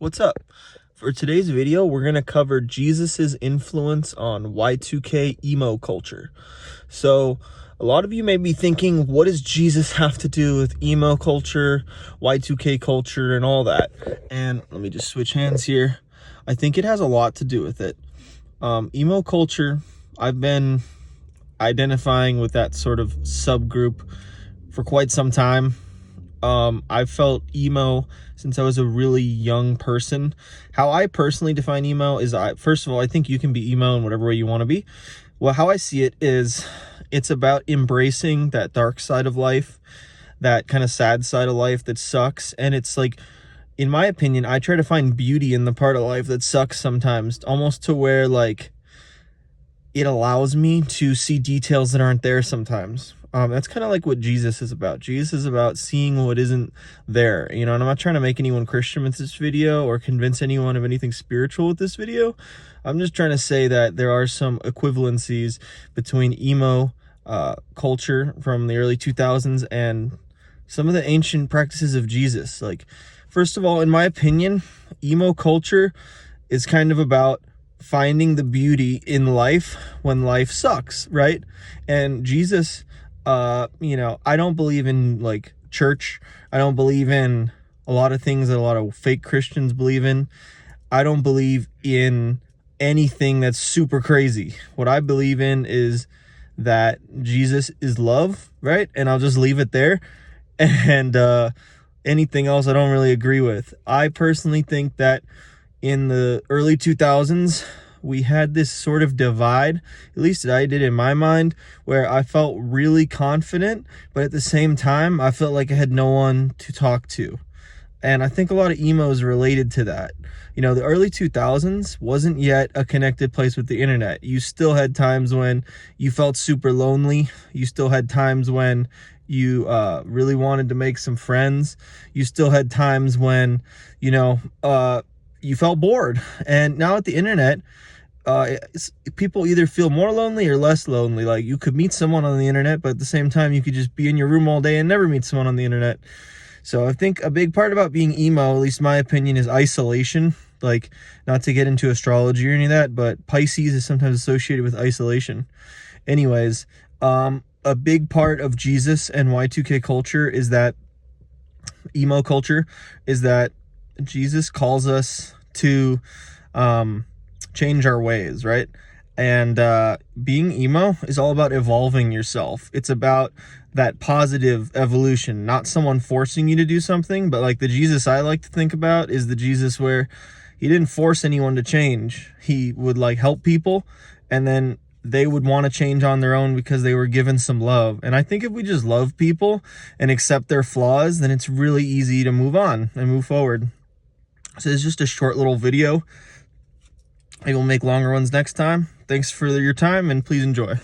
What's up? For today's video, we're going to cover Jesus's influence on Y2K emo culture. So, a lot of you may be thinking, what does Jesus have to do with emo culture, Y2K culture, and all that? And let me just switch hands here. I think it has a lot to do with it. Emo culture, I've been identifying with that sort of subgroup for quite some time. I've felt emo since I was a really young person. How I personally define emo is, first of all, I think you can be emo in whatever way you want to be. Well, how I see it is it's about embracing that dark side of life, that kind of sad side of life that sucks. And it's like, in my opinion, I try to find beauty in the part of life that sucks sometimes, almost to where like it allows me to see details that aren't there sometimes. That's kind of like what Jesus is about. Jesus is about seeing what isn't there, you know, and I'm not trying to make anyone Christian with this video or convince anyone of anything spiritual with this video. I'm just trying to say that there are some equivalencies between emo culture from the early 2000s and some of the ancient practices of Jesus. Like, first of all, in my opinion, emo culture is kind of about finding the beauty in life when life sucks, right? And Jesus, you know, I don't believe in like church. I don't believe in a lot of things that a lot of fake Christians believe in. I don't believe in anything that's super crazy. What I believe in is that Jesus is love, right? And I'll just leave it there. And anything else I don't really agree with. I personally think that in the early 2000s, we had this sort of divide, at least I did in my mind, where I felt really confident, but at the same time, I felt like I had no one to talk to. And I think a lot of emo is related to that. You know, the early 2000s wasn't yet a connected place with the internet. You still had times when you felt super lonely. You still had times when you really wanted to make some friends. You still had times when, you know, you felt bored. And now at the internet, people either feel more lonely or less lonely. Like, you could meet someone on the internet, but at the same time, you could just be in your room all day and never meet someone on the internet. So I think a big part about being emo, at least my opinion, is isolation. Like, not to get into astrology or any of that, but Pisces is sometimes associated with isolation. Anyways, a big part of Jesus and Y2K culture is that emo culture is that Jesus calls us to change our ways, right? And being emo is all about evolving yourself. It's about that positive evolution, not someone forcing you to do something, but like the Jesus I like to think about is the Jesus where he didn't force anyone to change. He would like help people, and then they would want to change on their own because they were given some love. And I think if we just love people and accept their flaws, then it's really easy to move on and move forward. So it's just a short little video. Maybe we'll make longer ones next time. Thanks for your time, and please enjoy.